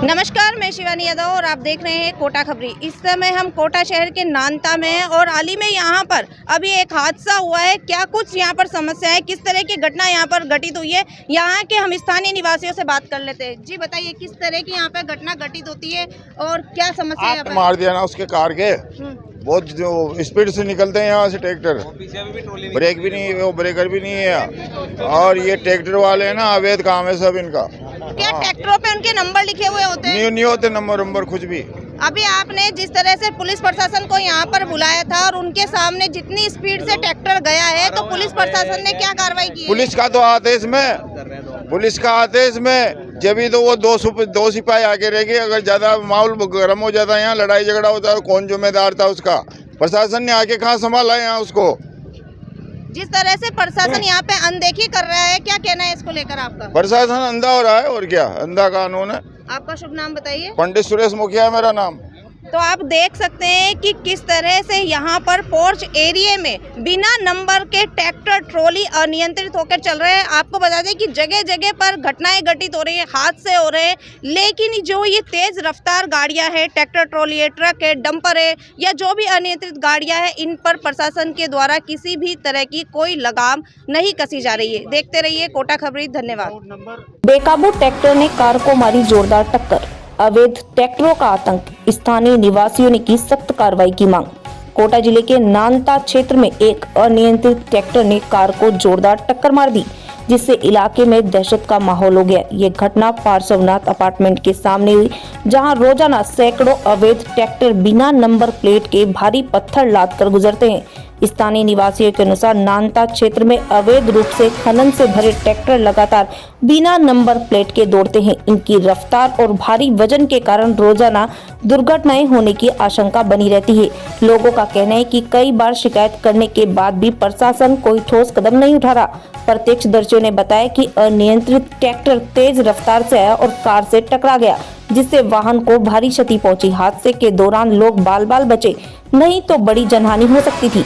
नमस्कार, मैं शिवानी यादव और आप देख रहे हैं कोटा खबरी। इस समय हम कोटा शहर के नानता में हैं और हाल ही में यहाँ पर अभी एक हादसा हुआ है। क्या कुछ यहाँ पर समस्या है, किस तरह की घटना यहाँ पर घटित हुई है, यहाँ के हम स्थानीय निवासियों से बात कर लेते हैं। जी बताइए, किस तरह की यहाँ पे घटना घटित होती है और क्या समस्या है? मार दिया ना उसके कार के, बहुत जो स्पीड से निकलते हैं यहाँ से ट्रैक्टर, ब्रेक भी नहीं, वो ब्रेकर भी नहीं है। और ये ट्रैक्टर वाले हैं ना, अवैध काम है सब इनका। क्या ट्रैक्टरों पे उनके नंबर लिखे हुए होते हैं? नहीं होते नंबर कुछ भी। अभी आपने जिस तरह से पुलिस प्रशासन को यहाँ पर बुलाया था और उनके सामने जितनी स्पीड से ट्रैक्टर गया है, तो पुलिस प्रशासन ने क्या कार्रवाई की? पुलिस का तो आदेश में जब भी तो वो दो सिपाही आगे रह गए। अगर ज्यादा माहौल गर्म हो जाता है, यहाँ लड़ाई झगड़ा होता है, कौन जिम्मेदार था उसका? प्रशासन ने आके कहाँ संभाला यहाँ उसको? जिस तरह से प्रशासन यहाँ पे अनदेखी कर रहा है, क्या कहना है इसको लेकर आपका? प्रशासन अंधा हो रहा है, और क्या अंधा कानून है। आपका शुभ नाम बताइए। पंडित सुरेश मुखिया है मेरा नाम। तो आप देख सकते हैं कि किस तरह से यहाँ पर पोर्च एरिया में बिना नंबर के ट्रैक्टर ट्रॉली अनियंत्रित होकर चल रहे हैं। आपको बता दें कि जगह जगह पर घटनाएं घटित हो रही है, हादसे हो रहे हैं, लेकिन जो ये तेज रफ्तार गाड़ियां हैं, ट्रैक्टर ट्रॉली है, ट्रक है, डंपर है, या जो भी अनियंत्रित गाड़ियां हैं, इन पर प्रशासन के द्वारा किसी भी तरह की कोई लगाम नहीं कसी जा रही है। देखते रहिए कोटा खबरी। धन्यवाद। बेकाबू ट्रैक्टर ने कार को मारी जोरदार टक्कर, अवैध ट्रैक्टरों का आतंक, स्थानीय निवासियों ने की सख्त कार्रवाई की मांग। कोटा जिले के नानता क्षेत्र में एक अनियंत्रित ट्रैक्टर ने कार को जोरदार टक्कर मार दी, जिससे इलाके में दहशत का माहौल हो गया। ये घटना पार्श्वनाथ अपार्टमेंट के सामने हुई, जहां रोजाना सैकड़ों अवैध ट्रैक्टर बिना नंबर प्लेट के भारी पत्थर लादकर गुजरते हैं। स्थानीय निवासियों के अनुसार नानता क्षेत्र में अवैध रूप से खनन से भरे ट्रैक्टर लगातार बिना नंबर प्लेट के दौड़ते हैं। इनकी रफ्तार और भारी वजन के कारण रोजाना दुर्घटनाएं होने की आशंका बनी रहती है। लोगों का कहना है कि कई बार शिकायत करने के बाद भी प्रशासन कोई ठोस कदम नहीं उठा रहा। प्रत्यक्षदर्शियों ने बताया कि अनियंत्रित ट्रैक्टर तेज रफ्तार से आया और कार से टकरा गया, जिससे वाहन को भारी क्षति पहुंची। हादसे के दौरान लोग बाल बचे, नहीं तो बड़ी जनहानि हो सकती थी।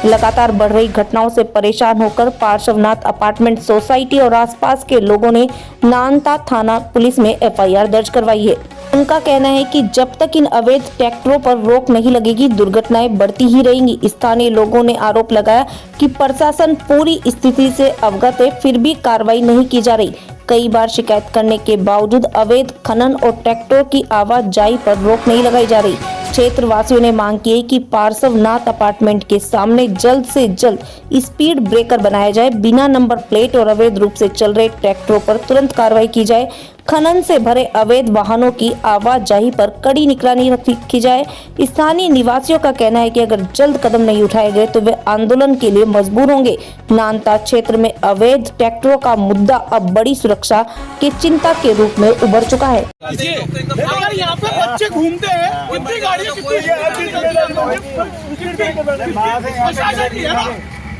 लगातार बढ़ रही घटनाओं से परेशान होकर पार्श्वनाथ अपार्टमेंट सोसाइटी और आसपास के लोगों ने नानता थाना पुलिस में एफआईआर दर्ज करवाई है। उनका कहना है कि जब तक इन अवैध ट्रैक्टरों पर रोक नहीं लगेगी, दुर्घटनाएं बढ़ती ही रहेंगी। स्थानीय लोगों ने आरोप लगाया कि प्रशासन पूरी स्थिति से अवगत है, फिर भी कार्रवाई नहीं की जा रही। कई बार शिकायत करने के बावजूद अवैध खनन और ट्रैक्टरों की आवाजाही पर रोक नहीं लगाई जा रही। क्षेत्र वासियों ने मांग की है कि पार्श्वनाथ अपार्टमेंट के सामने जल्द से जल्द स्पीड ब्रेकर बनाया जाए, बिना नंबर प्लेट और अवैध रूप से चल रहे ट्रैक्टरों पर तुरंत कार्रवाई की जाए, खनन से भरे अवैध वाहनों की आवाजाही पर कड़ी निगरानी रखी जाए। स्थानीय निवासियों का कहना है कि अगर जल्द कदम नहीं उठाए गए तो वे आंदोलन के लिए मजबूर होंगे। नानता क्षेत्र में अवैध ट्रैक्टरों का मुद्दा अब बड़ी सुरक्षा की चिंता के रूप में उभर चुका है। अगर यहाँ पे बच्चे घूमते हैं, कितनी गाड़ियाँ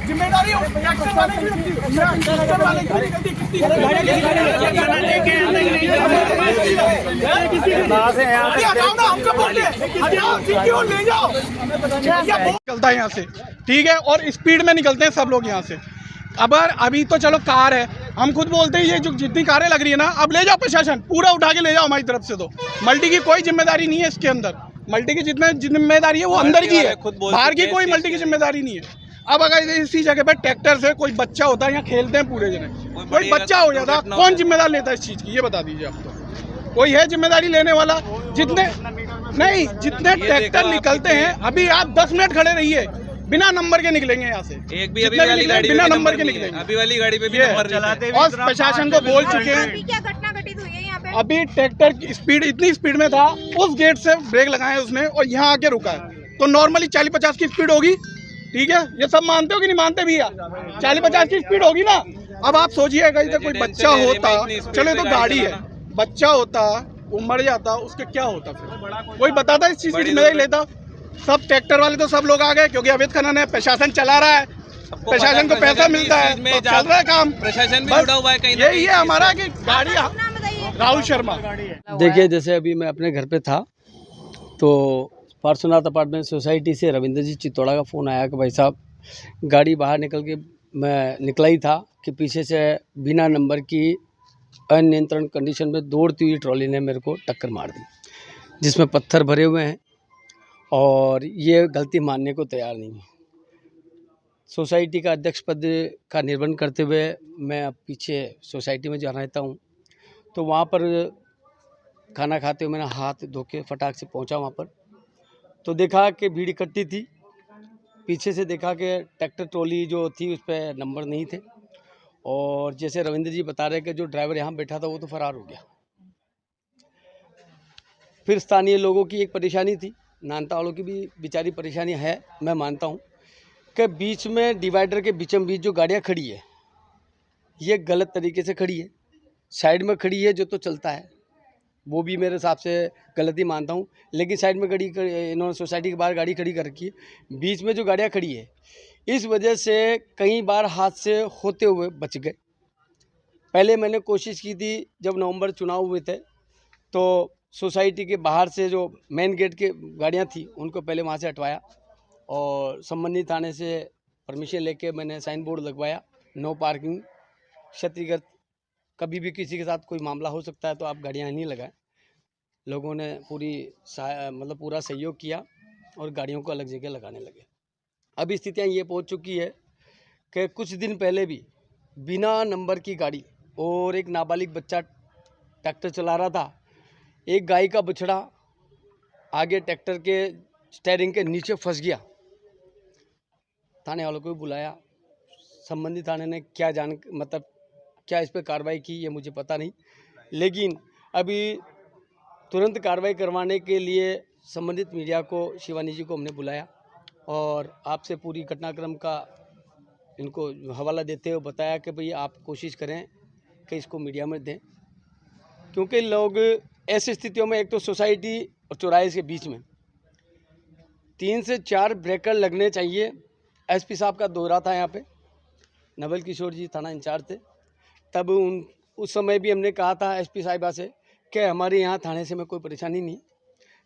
जिम्मेदारी निकलता है यहाँ से, ठीक है, और स्पीड में निकलते हैं सब लोग यहाँ से। अभी तो चलो कार है, हम खुद बोलते हैं ये जो जितनी कारें लग रही है ना, अब ले जाओ प्रशासन, पूरा उठा के ले जाओ हमारी तरफ से। तो मल्टी की कोई जिम्मेदारी नहीं है इसके अंदर, मल्टी की जितनी जिम्मेदारी है वो अंदर की है, बाहर की कोई मल्टी की जिम्मेदारी नहीं है। अब अगर इसी जगह पे ट्रैक्टर से कोई बच्चा होता है, यहाँ खेलते हैं पूरे जने, कोई बच्चा हो जाता, कौन जिम्मेदार लेता है इस चीज़ की, ये बता दीजिए आप। तो कोई है जिम्मेदारी लेने वाला? जितने ट्रैक्टर निकलते हैं, अभी आप 10 मिनट खड़े रहिए, बिना नंबर के निकलेंगे यहाँ से। एक भी अभी वाली गाड़ी बिना नंबर के निकलेंगे, अभी वाली गाड़ी पे भी नंबर चलाते। और प्रशासन को बोल चुके हैं। क्या घटना घटित हुई है यहाँ पे? अभी ट्रैक्टर की स्पीड इतनी स्पीड में था, उस गेट से ब्रेक लगाए उसने और यहाँ आके रुका है। तो नॉर्मली 40-50 की स्पीड होगी, ठीक है, ये सब मानते हो कि नहीं मानते भैया? 40-50 की स्पीड होगी ना। अब आप सोचिए अगर कोई बच्चा होता, चलो तो गाड़ी है, बच्चा होता वो मर जाता, उसके क्या होता फिर? कोई बताता इस चीज की जिम्मेदारी लेता? सब ट्रैक्टर वाले तो सब लोग आ गए क्योंकि अवैध खनन है, प्रशासन चला रहा है, प्रशासन को पैसा मिलता है, तो चल रहा है काम, प्रशासन भी जुड़ा हुआ है कहीं। यही है हमारा कि गाड़ी। राहुल शर्मा। देखिए, जैसे अभी मैं अपने घर पे था तो पार्श्वनाथ अपार्टमेंट सोसाइटी से रविंद्र जी चित्तौड़ा का फ़ोन आया कि भाई साहब गाड़ी बाहर निकल के मैं निकला ही था कि पीछे से बिना नंबर की अनियंत्रण कंडीशन में दौड़ती हुई ट्रॉली ने मेरे को टक्कर मार दी, जिसमें पत्थर भरे हुए हैं और ये गलती मानने को तैयार नहीं है। सोसाइटी का अध्यक्ष पद का निर्वहन करते हुए मैं अब पीछे सोसाइटी में जहाँ रहता हूँ, तो वहाँ पर खाना खाते हुए मैंने हाथ धो के फटाक से पहुँचा वहाँ पर, तो देखा कि भीड़ इकट्ठी थी। पीछे से देखा कि ट्रैक्टर ट्रॉली जो थी उस पर नंबर नहीं थे, और जैसे रविंद्र जी बता रहे कि जो ड्राइवर यहाँ बैठा था वो तो फरार हो गया। फिर स्थानीय लोगों की एक परेशानी थी, नानता वालों की भी बेचारी परेशानी है, मैं मानता हूँ कि बीच में डिवाइडर के बीचों बीच जो गाड़ियाँ खड़ी है ये गलत तरीके से खड़ी है। साइड में खड़ी है जो तो चलता है, वो भी मेरे हिसाब से गलती मानता हूँ, लेकिन साइड में इन्होंने सोसाइटी के बाहर गाड़ी खड़ी कर रखी है। बीच में जो गाड़ियाँ खड़ी है इस वजह से कई बार हादसे होते हुए बच गए। पहले मैंने कोशिश की थी, जब नवंबर चुनाव हुए थे तो सोसाइटी के बाहर से जो मेन गेट के गाड़ियाँ थी उनको पहले वहाँ से हटवाया और संबंधित थाने से परमिशन लेके मैंने साइन बोर्ड लगवाया, नो पार्किंग, क्षतिगत, कभी भी किसी के साथ कोई मामला हो सकता है तो आप गाड़ियाँ नहीं लगाएं। लोगों ने पूरा सहयोग किया और गाड़ियों को अलग जगह लगाने लगे। अब स्थितियाँ ये पहुँच चुकी है कि कुछ दिन पहले भी बिना नंबर की गाड़ी और एक नाबालिग बच्चा ट्रैक्टर चला रहा था, एक गाय का बछड़ा आगे ट्रैक्टर के स्टीयरिंग के नीचे फंस गया। थाने वालों को भी बुलाया, संबंधित थाने ने क्या इस पर कार्रवाई की ये मुझे पता नहीं, लेकिन अभी तुरंत कार्रवाई करवाने के लिए संबंधित मीडिया को, शिवानी जी को हमने बुलाया और आपसे पूरी घटनाक्रम का इनको हवाला देते हुए बताया कि भाई आप कोशिश करें कि इसको मीडिया में दें, क्योंकि लोग ऐसी स्थितियों में, एक तो सोसाइटी और चौराहे के बीच में 3 से 4 ब्रेकर लगने चाहिए। एसपी साहब का दौरा था यहाँ पे, नवल किशोर जी थाना इंचार्ज थे, तब उस समय भी हमने कहा था एसपी साहिबा से कि हमारे यहाँ थाने से में कोई परेशानी नहीं,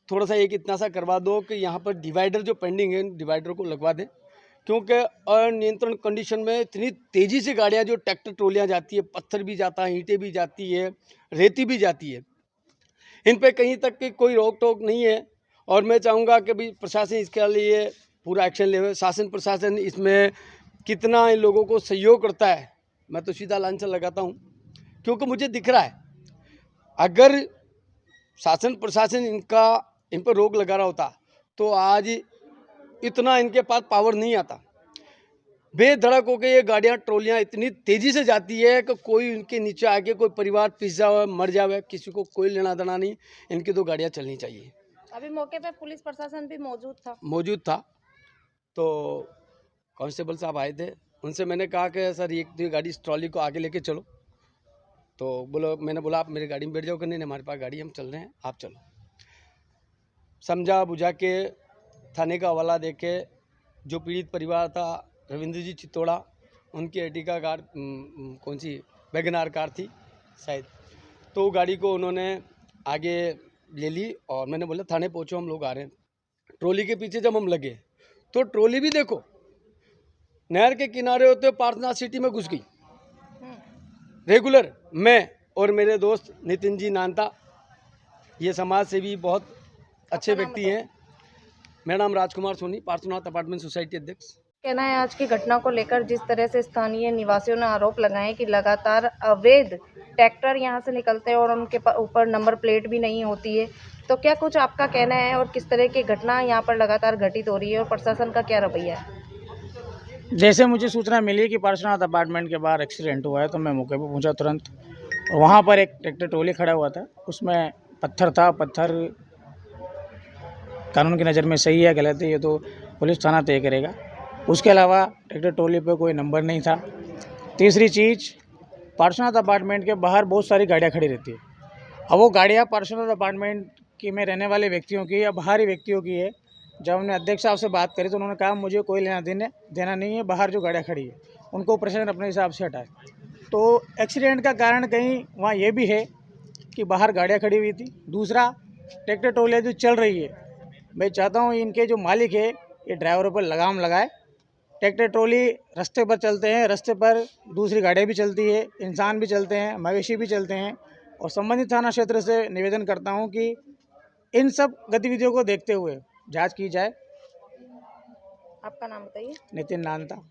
थोड़ा सा एक इतना सा करवा दो कि यहाँ पर डिवाइडर जो पेंडिंग है डिवाइडर को लगवा दें, क्योंकि अनियंत्रण कंडीशन में इतनी तेज़ी से गाड़ियाँ जो ट्रैक्टर ट्रॉलियाँ जाती है, पत्थर भी जाता है, ईंटें भी जाती है, रेती भी जाती है, इन पे कहीं तक की कोई रोक टोक नहीं है। और मैं चाहूँगा कि भाई प्रशासन इसके लिए पूरा एक्शन ले। शासन प्रशासन इसमें कितना इन लोगों को सहयोग करता है मैं तो सीधा लांछन लगाता हूँ, क्योंकि मुझे दिख रहा है अगर शासन प्रशासन इन पर रोक लगा रहा होता तो आज इतना इनके पास पावर नहीं आता। बेधड़क होकर ये गाड़ियाँ ट्रॉलियाँ इतनी तेज़ी से जाती है कि कोई उनके नीचे आके कोई परिवार पिस जाए, मर जाए, किसी को कोई लेना देना नहीं। इनकी तो गाड़ियाँ चलनी चाहिए। अभी मौके पे पुलिस प्रशासन भी मौजूद था। तो कांस्टेबल साहब आए थे, उनसे मैंने कहा कि सर ये गाड़ी इस ट्रॉली को आगे लेके चलो, तो मैंने बोला आप मेरी गाड़ी में बैठ जाओ, कि नहीं हमारे पास गाड़ी, हम चल रहे हैं, आप चलो। समझा बुझा के थाने का हवाला दे के जो पीड़ित परिवार था, रविंद्र जी चित्तौड़ा, उनकी अर्टिगा कार, कौन सी वैगनार कार थी शायद, तो गाड़ी को उन्होंने आगे ले ली और मैंने बोला थाने पहुँचो, हम लोग आ रहे हैं। ट्रॉली के पीछे जब हम लगे तो ट्रॉली भी देखो नहर के किनारे होते पार्थनाथ सिटी में घुस गई। रेगुलर मैं और मेरे दोस्त नितिन जी नानता, ये समाज सेवी बहुत अच्छे व्यक्ति हैं। मेरा नाम राजकुमार सोनी, पार्थनाथ अपार्टमेंट सोसाइटी अध्यक्ष। कहना है आज की घटना को लेकर जिस तरह से स्थानीय निवासियों ने आरोप लगाए कि लगातार अवैध ट्रैक्टर यहां से निकलते हैं और उनके ऊपर नंबर प्लेट भी नहीं होती है, तो क्या कुछ आपका कहना है और किस तरह की घटना यहां पर लगातार घटित हो रही है और प्रशासन का क्या रवैया है? जैसे मुझे सूचना मिली कि पार्श्वनाथ अपार्टमेंट के बाहर एक्सीडेंट हुआ है तो मैं मौके पर पहुंचा तुरंत। वहाँ पर एक ट्रैक्टर ट्रॉली खड़ा हुआ था, उसमें पत्थर था। पत्थर कानून की नज़र में सही है गलत है ये तो पुलिस थाना तय करेगा। उसके अलावा ट्रैक्टर ट्रॉली पे कोई नंबर नहीं था। तीसरी चीज़, पार्श्वनाथ अपार्टमेंट के बाहर बहुत सारी गाड़ियाँ खड़ी रहती है। अब वो गाड़ियाँ पार्श्वनाथ अपार्टमेंट की में रहने वाले व्यक्तियों की या बाहरी व्यक्तियों की है। जब हमने अध्यक्ष साहब से बात करी तो उन्होंने कहा मुझे कोई लेना देना नहीं है, बाहर जो गाड़ियाँ खड़ी है उनको प्रशासन अपने हिसाब से हटाए। तो एक्सीडेंट का कारण कहीं वहाँ ये भी है कि बाहर गाड़ियाँ खड़ी हुई थी। दूसरा, ट्रैक्टर ट्रॉलियाँ जो चल रही है, मैं चाहता हूँ इनके जो मालिक है ये ड्राइवरों पर लगाम लगाए, ट्रैक्टर ट्रॉली रास्ते पर चलते हैं, रास्ते पर दूसरी गाड़ियाँ भी चलती है, इंसान भी चलते हैं, मवेशी भी चलते हैं। और संबंधित थाना क्षेत्र से निवेदन करता हूं कि इन सब गतिविधियों को देखते हुए जांच की जाए। आपका नाम बताइए। नितिन नानता।